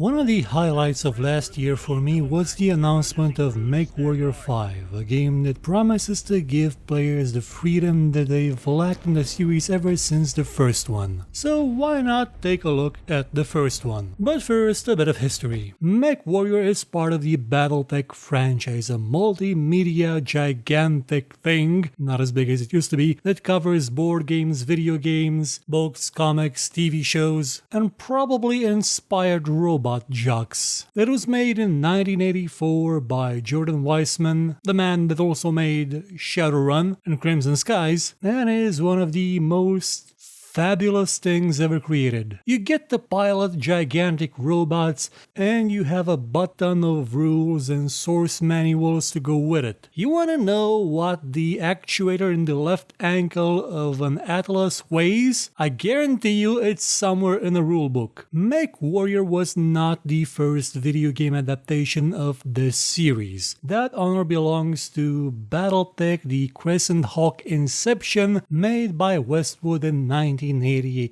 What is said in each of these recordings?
One of the highlights of last year for me was the announcement of MechWarrior 5, a game that promises to give players the freedom that they've lacked in the series ever since the first one. So why not take a look at the first one? But first, a bit of history. MechWarrior is part of the BattleTech franchise, a multimedia gigantic thing, not as big as it used to be, that covers board games, video games, books, comics, TV shows, and probably inspired robot jocks. It was made in 1984 by Jordan Weissman, the man that also made Shadowrun and Crimson Skies, and is one of the most fabulous things ever created. You get to pilot gigantic robots and you have a button of rules and source manuals to go with it. You want to know what the actuator in the left ankle of an Atlas weighs? I guarantee you it's somewhere in the rulebook. MechWarrior was not the first video game adaptation of this series. That honor belongs to BattleTech, the Crescent Hawk Inception, made by Westwood in 1988.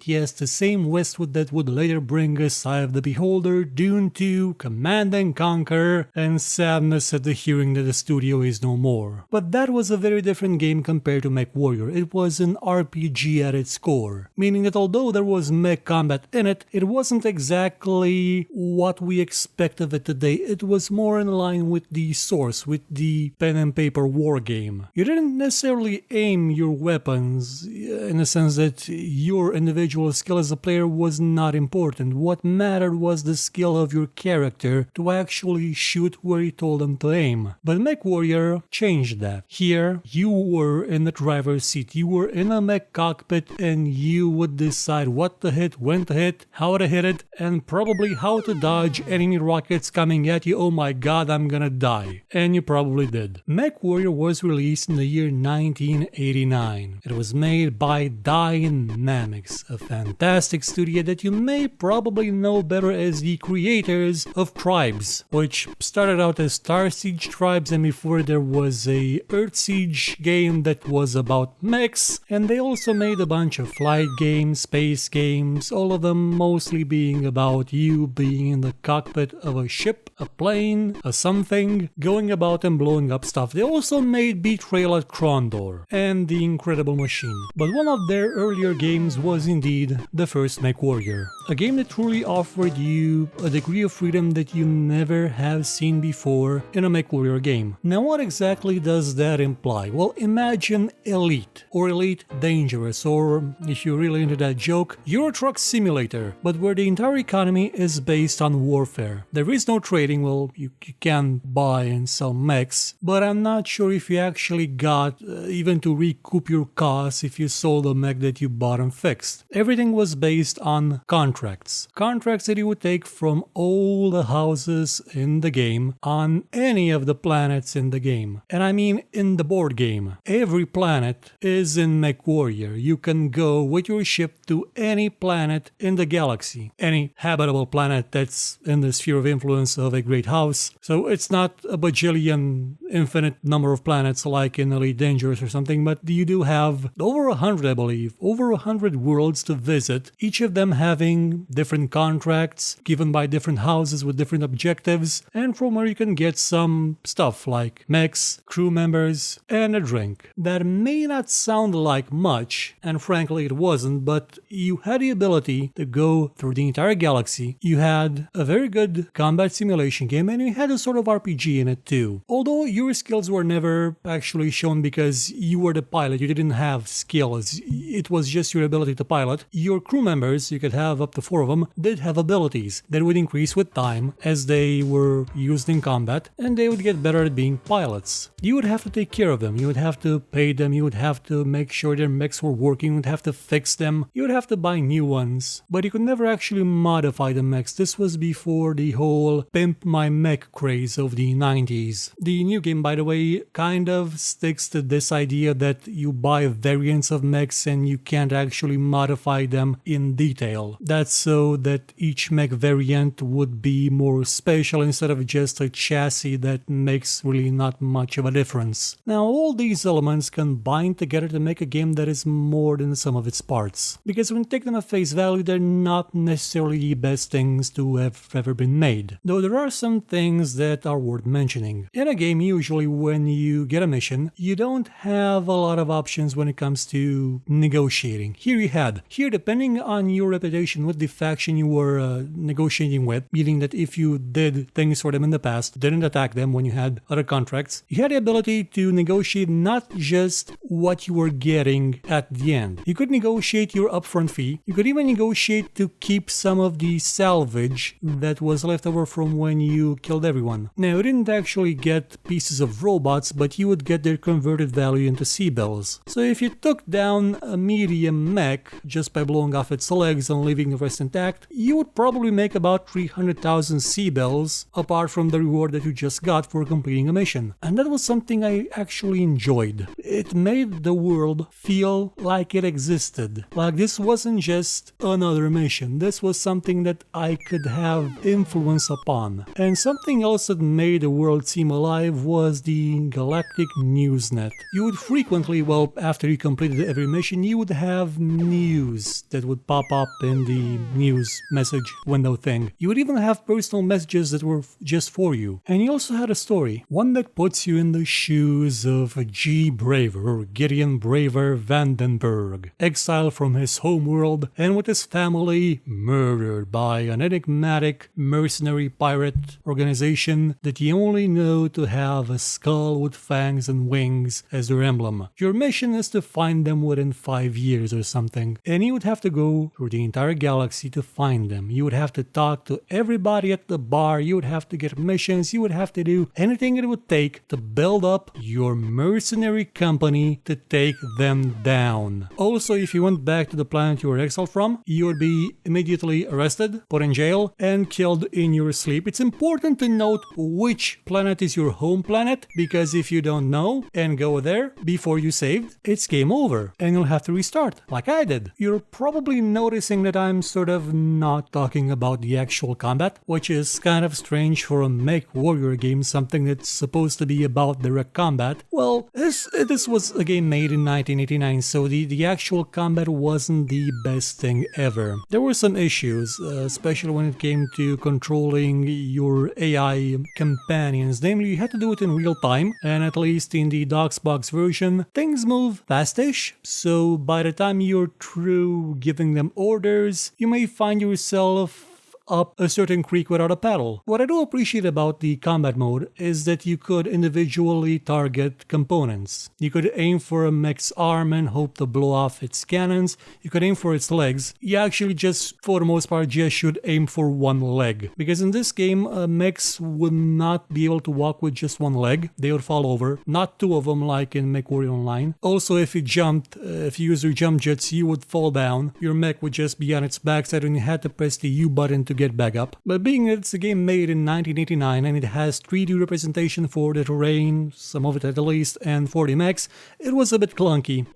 Yes, the same Westwood that would later bring us Eye of the Beholder, Dune 2, Command & Conquer, and sadness at the hearing that the studio is no more. But that was a very different game compared to MechWarrior. It was an RPG at its core, meaning that although there was mech combat in it, it wasn't exactly what we expect of it today. It was more in line with the source, with the pen and paper war game. You didn't necessarily aim your weapons in the sense that your individual skill as a player was not important. What mattered was the skill of your character to actually shoot where you told them to aim. But MechWarrior changed that. Here, you were in the driver's seat. You were in a mech cockpit and you would decide what to hit, when to hit, how to hit it, and probably how to dodge enemy rockets coming at you. Oh my god, I'm gonna die. And you probably did. MechWarrior was released in the year 1989. It was made by Dynamics, a fantastic studio that you may probably know better as the creators of Tribes, which started out as Star Siege Tribes, and before there was a Earth Siege game that was about mechs, and they also made a bunch of flight games, space games, all of them mostly being about you being in the cockpit of a ship, a plane, a something, going about and blowing up stuff. They also made Betrayal at Krondor and The Incredible Machine. But one of their earlier games was indeed the first MechWarrior, a game that truly offered you a degree of freedom that you never have seen before in a MechWarrior game. Now what exactly does that imply? Well, imagine Elite, or Elite Dangerous, or if you're really into that joke, Euro Truck Simulator, but where the entire economy is based on warfare. There is no trading. Well, you can buy and sell mechs, but I'm not sure if you actually got even to recoup your costs if you sold a mech that you bought and fixed. Everything was based on contracts. Contracts that you would take from all the houses in the game on any of the planets in the game. And I mean in the board game. Every planet is in MechWarrior. You can go with your ship to any planet in the galaxy. Any habitable planet that's in the sphere of influence of a great house. So it's not a bajillion infinite number of planets like in Elite Dangerous or something, but you do have over 100, I believe, over 100 worlds to visit, each of them having different contracts given by different houses with different objectives, and from where you can get some stuff like mechs, crew members, and a drink. That may not sound like much, and frankly it wasn't, but you had the ability to go through the entire galaxy. You had a very good combat simulation game, and you had a sort of RPG in it too. Although your skills were never actually shown because you were the pilot, you didn't have skills. It was just your ability to pilot. Your crew members, you could have up to 4 of them, did have abilities that would increase with time as they were used in combat, and they would get better at being pilots. You would have to take care of them, you would have to pay them, you would have to make sure their mechs were working, you would have to fix them, you would have to buy new ones, but you could never actually modify the mechs. This was before the whole pimp my mech craze of the 90s. The new game, by the way, kind of sticks to this idea that you buy variants of mechs and you can't actually actually modify them in detail. That's so that each mech variant would be more special instead of just a chassis that makes really not much of a difference. Now, all these elements combine together to make a game that is more than the sum of its parts. Because when you take them at face value, they're not necessarily the best things to have ever been made. Though there are some things that are worth mentioning. In a game, usually when you get a mission, you don't have a lot of options when it comes to negotiating. Here you had. Here, depending on your reputation with the faction you were negotiating with, meaning that if you did things for them in the past, didn't attack them when you had other contracts, you had the ability to negotiate not just what you were getting at the end. You could negotiate your upfront fee. You could even negotiate to keep some of the salvage that was left over from when you killed everyone. Now, you didn't actually get pieces of robots, but you would get their converted value into C-bills. So if you took down a medium mech just by blowing off its legs and leaving the rest intact, you would probably make about 300,000 C-bills apart from the reward that you just got for completing a mission. And that was something I actually enjoyed. It made the world feel like it existed. Like this wasn't just another mission. This was something that I could have influence upon. And something else that made the world seem alive was the Galactic Newsnet. You would frequently, well, after you completed every mission, you would have news that would pop up in the news message window thing. You would even have personal messages that were just for you. And you also had a story, one that puts you in the shoes of G. Braver, or Gideon Braver Vandenberg, exiled from his homeworld and with his family murdered by an enigmatic mercenary pirate organization that you only know to have a skull with fangs and wings as their emblem. Your mission is to find them within 5 years or something, and you would have to go through the entire galaxy to find them. You would have to talk to everybody at the bar, you would have to get missions, you would have to do anything it would take to build up your mercenary company to take them down. Also, if you went back to the planet you were exiled from, you would be immediately arrested, put in jail, and killed in your sleep. It's important to note which planet is your home planet, because if you don't know and go there before you saved, it's game over and you'll have to restart, like I did. You're probably noticing that I'm sort of not talking about the actual combat, which is kind of strange for a MechWarrior game, something that's supposed to be about direct combat. Well, this was a game made in 1989, so the actual combat wasn't the best thing ever. There were some issues, especially when it came to controlling your AI companions. Namely, you had to do it in real time, and at least in the DOSBox version, things move fast-ish, so by the time you're through giving them orders, you may find yourself up a certain creek without a paddle. What I do appreciate about the combat mode is that you could individually target components. You could aim for a mech's arm and hope to blow off its cannons. You could aim for its legs. You actually just, for the most part, just should aim for one leg. Because in this game, mechs would not be able to walk with just one leg. They would fall over. Not two of them like in MechWarrior Online. Also, if you jumped, if you used your jump jets, you would fall down. Your mech would just be on its backside and you had to press the U button to get back up. But being that it's a game made in 1989 and it has 3D representation for the terrain, some of it at least, and for the mechs, it was a bit clunky.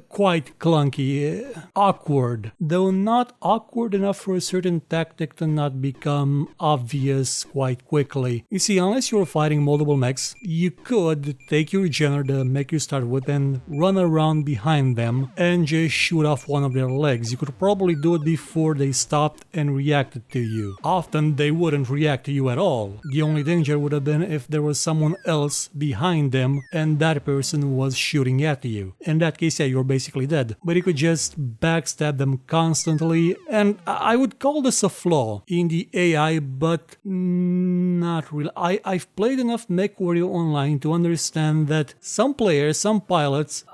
Quite clunky, awkward, though not awkward enough for a certain tactic to not become obvious quite quickly. You see, unless you're fighting multiple mechs, you could take your gunner, the mech you start with, and run around behind them and just shoot off one of their legs. You could probably do it before they stopped and reacted to you. Often they wouldn't react to you at all. The only danger would have been if there was someone else behind them and that person was shooting at you. In that case, yeah, you're basically dead. But you could just backstab them constantly, and I would call this a flaw in the AI, but not really. I've played enough MechWarrior Online to understand that some players, some pilots,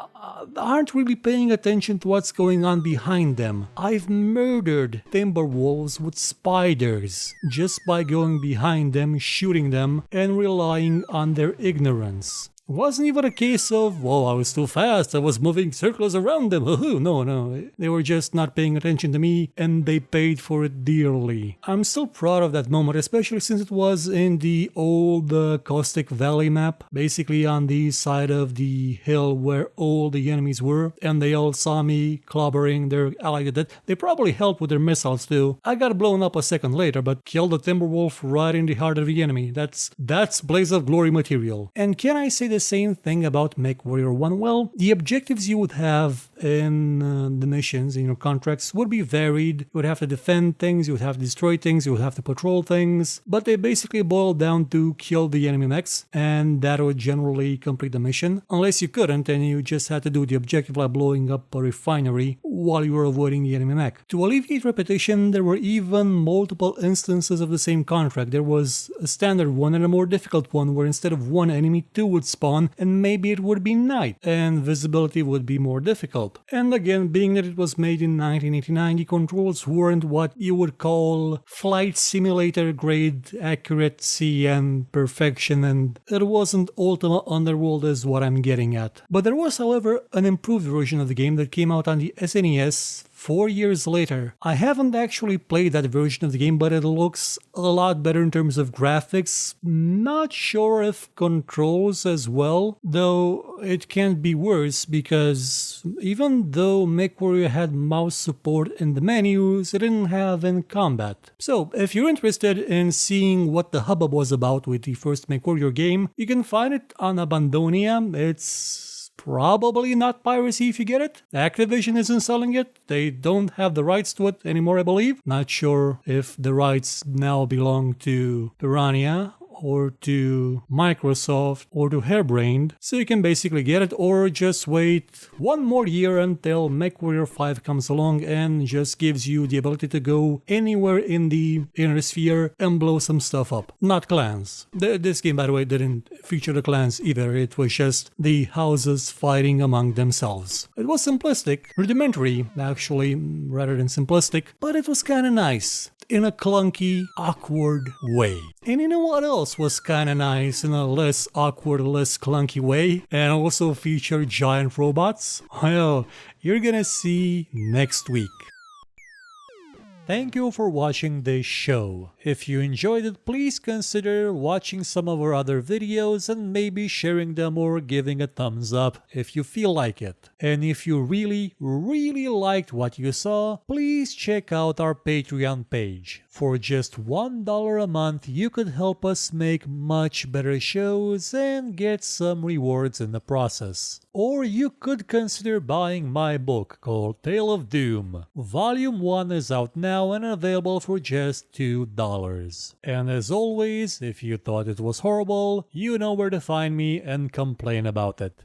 aren't really paying attention to what's going on behind them. I've murdered Timberwolves with spiders just by going behind them, shooting them, and relying on their ignorance. It wasn't even a case of, whoa, I was too fast, I was moving circles around them. No. They were just not paying attention to me, and they paid for it dearly. I'm still proud of that moment, especially since it was in the old Caustic Valley map, basically on the side of the hill where all the enemies were, and they all saw me clobbering their ally to death. They probably helped with their missiles too. I got blown up a second later, but killed the Timberwolf right in the heart of the enemy. That's Blaze of Glory material. And can I say the same thing about MechWarrior 1? Well, the objectives you would have in the missions, in your contracts, would be varied. You would have to defend things, you would have to destroy things, you would have to patrol things, but they basically boil down to kill the enemy mechs, and that would generally complete the mission. Unless you couldn't, and you just had to do the objective like blowing up a refinery while you were avoiding the enemy mech. To alleviate repetition, there were even multiple instances of the same contract. There was a standard one and a more difficult one where instead of one enemy, two would spawn, and maybe it would be night, and visibility would be more difficult. And again, being that it was made in 1989, the controls weren't what you would call flight simulator grade accuracy and perfection, and it wasn't Ultima Underworld is what I'm getting at. But there was, however, an improved version of the game that came out on the SNES 4 years later. I haven't actually played that version of the game, but it looks a lot better in terms of graphics. Not sure if controls as well, though it can't be worse because even though MechWarrior had mouse support in the menus, it didn't have in combat. So if you're interested in seeing what the hubbub was about with the first MechWarrior game, you can find it on Abandonia. It's probably not piracy if you get it. Activision isn't selling it. They don't have the rights to it anymore, I believe. Not sure if the rights now belong to Piranha or to Microsoft or to Harebrained, so you can basically get it or just wait one more year until MechWarrior 5 comes along and just gives you the ability to go anywhere in the inner sphere and blow some stuff up. Not clans. This game, by the way, didn't feature the clans either. It was just the houses fighting among themselves. It was simplistic, rudimentary actually, rather than simplistic, but it was kinda nice in a clunky, awkward way. And you know what else was kinda nice in a less awkward, less clunky way, and also featured giant robots? Well, you're gonna see next week. Thank you for watching this show. If you enjoyed it, please consider watching some of our other videos and maybe sharing them or giving a thumbs up if you feel like it. And if you really liked what you saw, please check out our Patreon page. For just $1 a month, you could help us make much better shows and get some rewards in the process. Or you could consider buying my book called Tale of Doom. Volume 1 is out now and available for just $2. And as always, if you thought it was horrible, you know where to find me and complain about it.